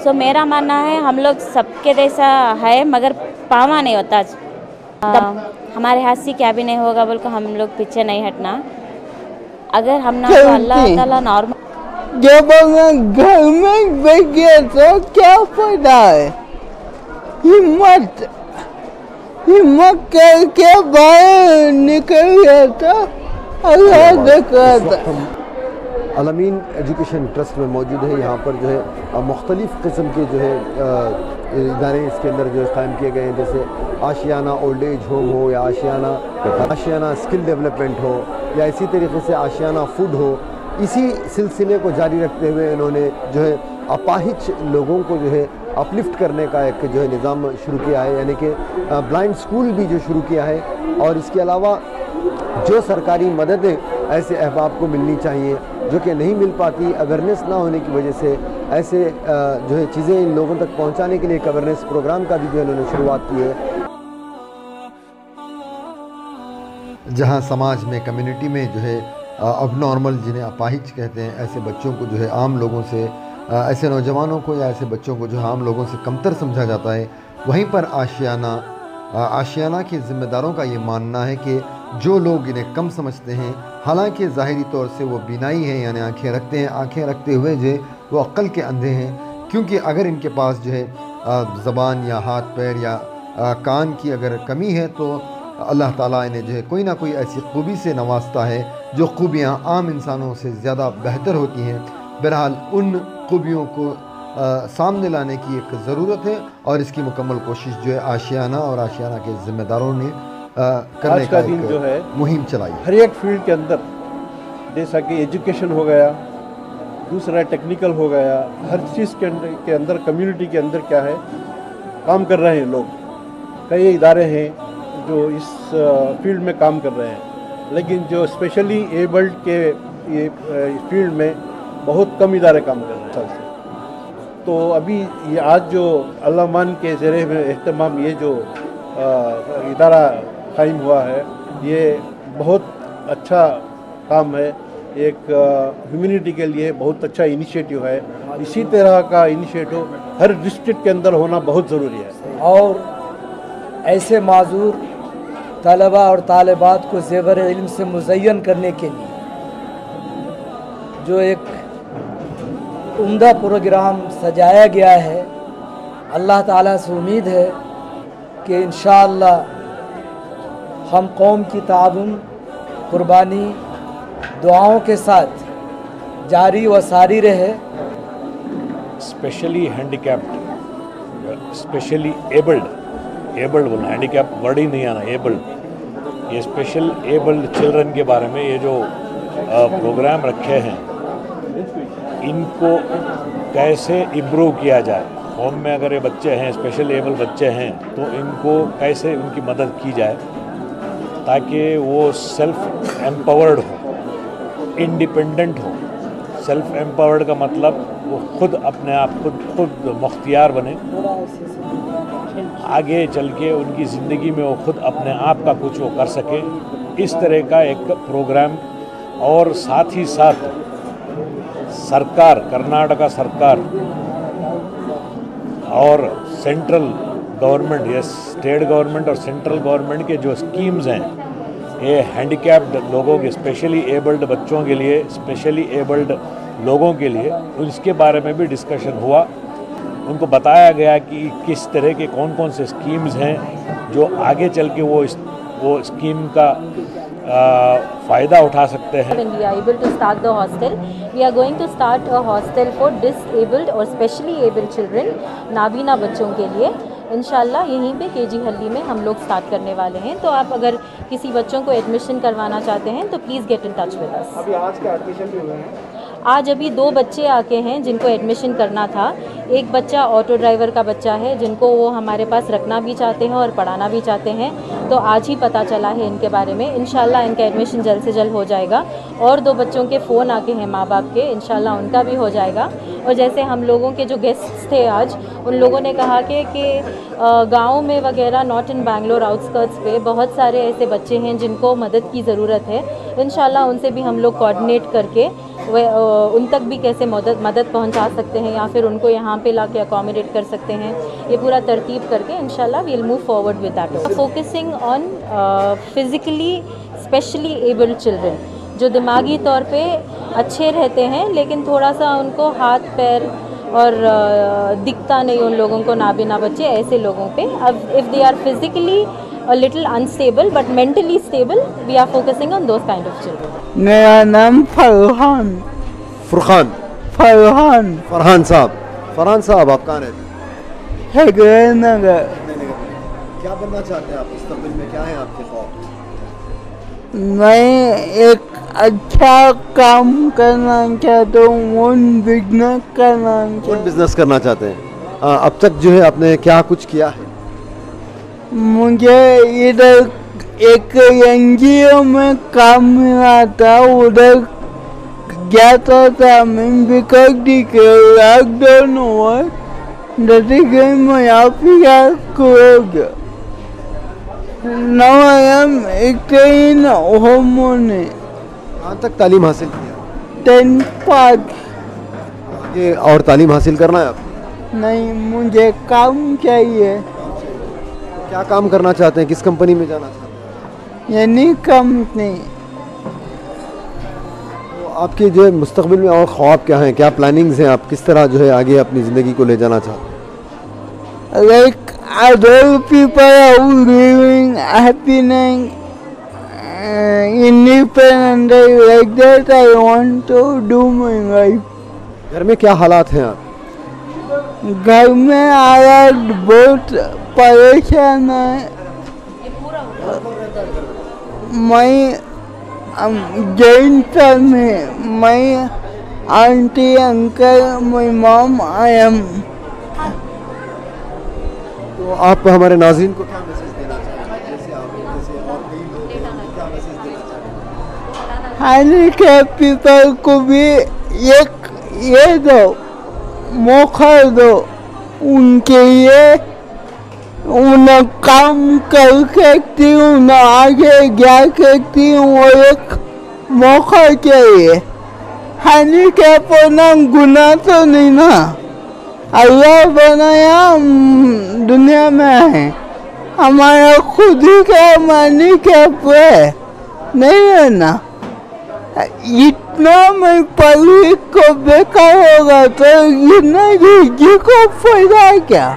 सो मेरा मानना है हम लोग सबके जैसा है मगर पावा नहीं होता। हमारे हाथ से क्या भी नहीं होगा बोल कर हम लोग पीछे नहीं हटना। अगर हम ना तो अल्लाह ताला नॉर्मल जब मैं घर में बैठ गया तो क्या फायदा है। हिम्मत करके बाहर निकल गया था, अल्लाह देख रहा था। अलमीन एजुकेशन ट्रस्ट में मौजूद है। यहाँ पर जो है मुख्तलिफ़ किस्म के जो है इदारे इसके अंदर जो है क़ायम किए गए हैं, जैसे आशियाना ओल्ड एज होम हो या आशियाना स्किल डेवलपमेंट हो या इसी तरीके से आशियाना फूड हो। इसी सिलसिले को जारी रखते हुए इन्होंने जो है अपाहिज लोगों को जो है अपलिफ्ट करने का एक जो है निज़ाम शुरू किया है, यानी कि ब्लाइंड स्कूल भी जो शुरू किया है। और इसके अलावा जो सरकारी मददें ऐसे अहबाब को मिलनी चाहिए जो कि नहीं मिल पाती, अवेयरनेस ना होने की वजह से, ऐसे जो है चीज़ें इन लोगों तक पहुंचाने के लिए एक अवेयरनेस प्रोग्राम का भी जो है इन्होंने शुरुआत की है, जहां समाज में कम्युनिटी में जो है अब नॉर्मल जिन्हें अपाहिज कहते हैं ऐसे बच्चों को जो है आम लोगों से, ऐसे नौजवानों को या ऐसे बच्चों को जो है आम लोगों से कमतर समझा जाता है। वहीं पर आशियाना के ज़िम्मेदारों का ये मानना है कि जो लोग इन्हें कम समझते हैं, हालांकि ज़ाहिरी तौर से वो बीनाई है यानी आँखें रखते हैं, आँखें रखते हुए जो है वो अक्ल के अंधे हैं, क्योंकि अगर इनके पास जो है ज़बान या हाथ पैर या कान की अगर कमी है तो अल्लाह ताला इन्हें जो है कोई ना कोई ऐसी खूबी से नवाजता है जो खूबियाँ आम इंसानों से ज़्यादा बेहतर होती हैं। बहरहाल उन खूबियों को सामने लाने की एक ज़रूरत है और इसकी मुकम्मल कोशिश जो है आशियाना और आशियाना के ज़िम्मेदारों ने करने का दिन जो है मुहिम चलाई। हर एक फील्ड के अंदर, जैसा कि एजुकेशन हो गया, दूसरा टेक्निकल हो गया, हर चीज़ के अंदर कम्युनिटी के अंदर क्या है काम कर रहे हैं लोग। कई इदारे हैं जो इस फील्ड में काम कर रहे हैं, लेकिन जो स्पेशली एबल्ड के ये फील्ड में बहुत कम इदारे काम कर रहे हैं। तो अभी ये आज जो अल्लाह मान के ज़रिए में एहतमाम ये जो इदारा कायम हुआ है, ये बहुत अच्छा काम है, एक ह्यूमैनिटी के लिए बहुत अच्छा इनिशिएटिव है। इसी तरह का इनिशिएटिव हर डिस्ट्रिक्ट के अंदर होना बहुत ज़रूरी है। और ऐसे माजूर तलबा और तालिबात को ज़ेवर इल्म से मुज़य्यन करने के लिए जो एक उम्दा प्रोग्राम सजाया गया है, अल्लाह ताला से उम्मीद है कि इंशाअल्लाह हम कौम की ताउन, कुर्बानी, दुआओं के साथ जारी व सारी रहे। स्पेशली हैंडीकैप्ड, स्पेशली एबल्ड बोलना, हैंडीकैप वर्ड ही नहीं आना, एबल्ड, ये स्पेशल एबल्ड चिल्ड्रन के बारे में ये जो प्रोग्राम रखे हैं, इनको कैसे इम्प्रूव किया जाए। होम में अगर ये बच्चे हैं, स्पेशल एबल बच्चे हैं, तो इनको कैसे उनकी मदद की जाए ताकि वो सेल्फ एम्पावर्ड हो, इंडिपेंडेंट हो। सेल्फ एम्पावर्ड का मतलब वो खुद अपने आप खुद मुख्तियार बने, आगे चल के उनकी ज़िंदगी में वो खुद अपने आप का कुछ वो कर सके। इस तरह का एक प्रोग्राम, और साथ ही साथ सरकार, कर्नाटका सरकार और सेंट्रल गवर्नमेंट या स्टेट गवर्नमेंट और सेंट्रल गवर्नमेंट के जो स्कीम्स हैं, ये हैंडीकैप्ड लोगों के, स्पेशली एबल्ड बच्चों के लिए, स्पेशली एबल्ड लोगों के लिए, उसके बारे में भी डिस्कशन हुआ। उनको बताया गया कि किस तरह के कौन कौन से स्कीम्स हैं जो आगे चल के वो स्कीम का फ़ायदा उठा सकते हैं। When we are able to start the hostel, we are going to start a hostel for disabled और specially abled children, नाबीना बच्चों के लिए। इंशाल्लाह यहीं पे केजी हल्ली में हम लोग स्टार्ट करने वाले हैं। तो आप अगर किसी बच्चों को एडमिशन करवाना चाहते हैं तो please get in touch with us. अभी आज का एडमिशन भी हुआ है? आज अभी 2 बच्चे आके हैं जिनको एडमिशन करना था। एक बच्चा ऑटो ड्राइवर का बच्चा है जिनको वो हमारे पास रखना भी चाहते हैं और पढ़ाना भी चाहते हैं, तो आज ही पता चला है इनके बारे में। इंशाल्लाह इनका एडमिशन जल्द से जल्द हो जाएगा। और 2 बच्चों के फ़ोन आके हैं माँ बाप के, इंशाल्लाह उनका भी हो जाएगा। और जैसे हम लोगों के जो गेस्ट्स थे आज, उन लोगों ने कहा कि गाँव में वगैरह, नॉट इन बैंगलोर आउटस्कर्ट्स पे बहुत सारे ऐसे बच्चे हैं जिनको मदद की ज़रूरत है। इंशाल्लाह उनसे भी हम लोग कोऑर्डिनेट करके उन तक भी कैसे मदद पहुंचा सकते हैं या फिर उनको यहाँ पे लाके अकोमोडेट कर सकते हैं, ये पूरा तरतीब करके इंशाल्लाह we will move forward with that. Focusing on physically specially abled children जो दिमागी तौर पे अच्छे रहते हैं लेकिन थोड़ा सा उनको हाथ पैर और दिखता नहीं उन लोगों को, नाबीना बच्चे, ऐसे लोगों पे। अब if they are physically a little unstable but mentally stable, we are focusing on those kind of children. मेरा नाम फरहान फुरखान फरहान साहब आप कहाँ रहते हैं? हैदर नगर। क्या बनना चाहते हैं आप मुस्तकबिल में, क्या है आपके ख्वाब? मैं एक अच्छा काम करना चाहता हूँ, ओन बिजनेस करना कौन बिजनेस करना चाहते हैं? अब तक जो है आपने क्या कुछ किया है? मुझे इधर एक एनजीओ में काम मिला था, उधर जाता था मैं बिकॉज लॉकडाउन हुआ, जैसे कि मैं office close. Now I am in होमोने। कहाँ तक तालीम हासिल किया? 10 पास। आगे और तालीम हासिल करना है आपको? नहीं, मुझे काम चाहिए। क्या काम करना चाहते हैं, किस कंपनी में जाना चाहते हैं? यानी कंपनी। तो आपके जो मुस्तकबिल में और ख्वाब क्या हैं, क्या प्लानिंग्स हैं, आप किस तरह जो है आगे अपनी ज़िंदगी को ले जाना चाहते हैं? Like other people are living happiness, independent like that, I want to do my life। घर में क्या हालात हैं आप? घर में हालात बहुत परेशान है। मैं जैन में मैं aunty uncle my mom I am. तो आप हमारे नाज़रीन को क्या मैसेज देना चाहते हैं, जैसे और कई लोग हैं, क्या मैसेज देना चाहते हैं? हैंडीकैप पीपल को भी एक ये दो मौका दो, उनके लिए उन्हें काम कर सकती हूँ, उन्हें आगे जा सकती हूँ, और एक मौका चाहिए। हैंडीकैप होना गुनाह तो नहीं ना, अल्लाह बनाया दुनिया में है, हमारा खुद ही का हैंडीकैप है, नहीं है ना। इतना मैं पब्लिक को बेकार होगा तो इतना जी को फायदा क्या?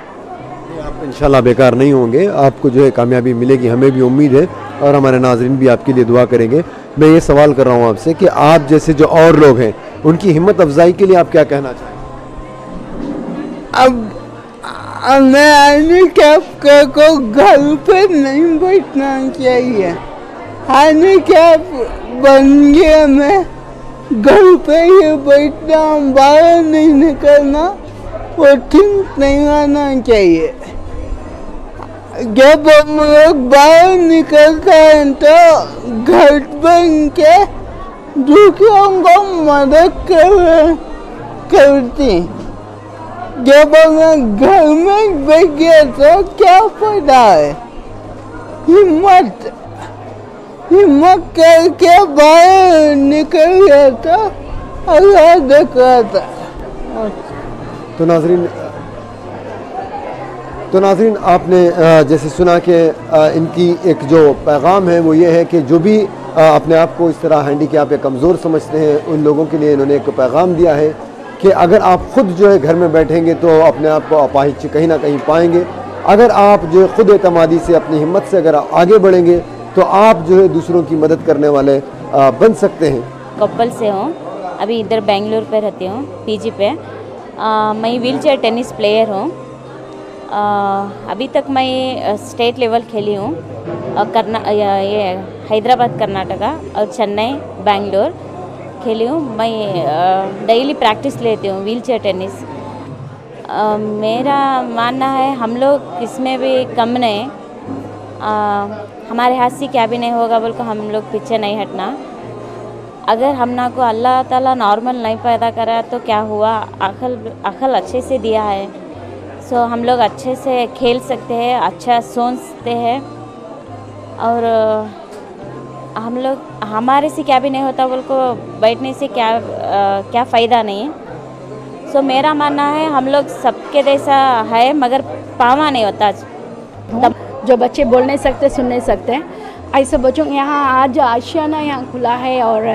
आप इंशाल्लाह बेकार नहीं होंगे, आपको जो है कामयाबी मिलेगी, हमें भी उम्मीद है और हमारे नाज़रीन भी आपके लिए दुआ करेंगे। मैं ये सवाल कर रहा हूँ आपसे कि आप जैसे जो और लोग हैं उनकी हिम्मत अफजाई के लिए आप क्या कहना चाहेंगे? अब मैं हैंडीकैप को घर पे नहीं बैठना चाहिए। हैंडीकैप बन गया, मैं घर पे ही बैठना, बाहर नहीं निकलना, वो ठीक नहीं आना चाहिए। जब हम लोग बाहर निकलते हैं तो घर बन के दूसरों को मदद करती। जब हम घर में बैठ गए तो क्या फायदा है? हिम्मत करके बाहर निकल गया था, अल्लाह देख रहा था। तो नाज़रीन आपने जैसे सुना कि इनकी एक जो पैगाम है वो ये है कि जो भी अपने आप को इस तरह हैंडीकैप या कमज़ोर समझते हैं उन लोगों के लिए इन्होंने एक पैगाम दिया है कि अगर आप ख़ुद जो है घर में बैठेंगे तो अपने आप को अपाहिज कहीं ना कहीं पाएंगे। अगर आप जो है ख़ुद एतमादी से अपनी हिम्मत से अगर आगे बढ़ेंगे तो आप जो है दूसरों की मदद करने वाले बन सकते हैं। कोप्पल से हूँ, अभी इधर बेंगलुरु पे रहती हूँ, पीजी पे। मैं व्हीलचेयर टेनिस प्लेयर हूँ। अभी तक मैं स्टेट लेवल खेली हूँ, ये हैदराबाद कर्नाटका और चेन्नई बेंगलोर खेली हूँ। मैं डेली प्रैक्टिस लेती हूँ व्हीलचेयर टेनिस। मेरा मानना है हम लोग इसमें भी कम नहीं, हमारे हाथ से क्या भी नहीं होगा बोल को हम लोग पीछे नहीं हटना। अगर हमना को अल्लाह ताला नॉर्मल नहीं पैदा करा तो क्या हुआ, अकल अच्छे से दिया है, सो हम लोग अच्छे से खेल सकते हैं, अच्छा सोचते हैं और हम लोग हमारे से क्या भी नहीं होता बोल को बैठने से क्या फ़ायदा नहीं है। सो मेरा मानना है हम लोग सबके जैसा है मगर पावा नहीं होता। तब जो बच्चे बोल नहीं सकते सुन नहीं सकते ऐसे बच्चों यहाँ आज आशियाना यहाँ खुला है और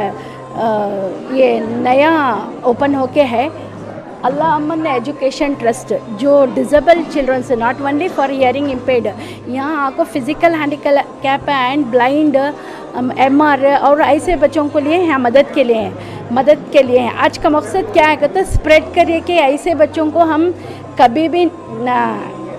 ये नया ओपन होके है अल्लाह अमन एजुकेशन ट्रस्ट जो डिसेबल चिल्ड्रन से not only for hearing impaired, यहाँ आपको physical handicap and blind MR और ऐसे बच्चों को लिए यहाँ मदद के लिए हैं। आज का मकसद क्या है कहते स्प्रेड करिए कि ऐसे बच्चों को हम कभी भी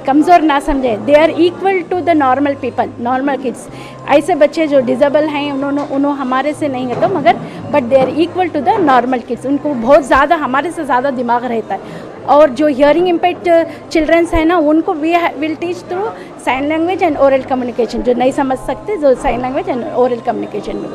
कमज़ोर ना समझें। They are equal to the normal people, normal kids. ऐसे बच्चे जो डिसेबल हैं उन्होंने हमारे से नहीं है तो मगर but they are equal to the normal kids. उनको बहुत ज़्यादा हमारे से ज़्यादा दिमाग रहता है। और जो हियरिंग इम्पेयर्ड चिल्ड्रंस हैं ना उनको we will teach through sign language and oral communication. जो नहीं समझ सकते जो sign language and oral communication में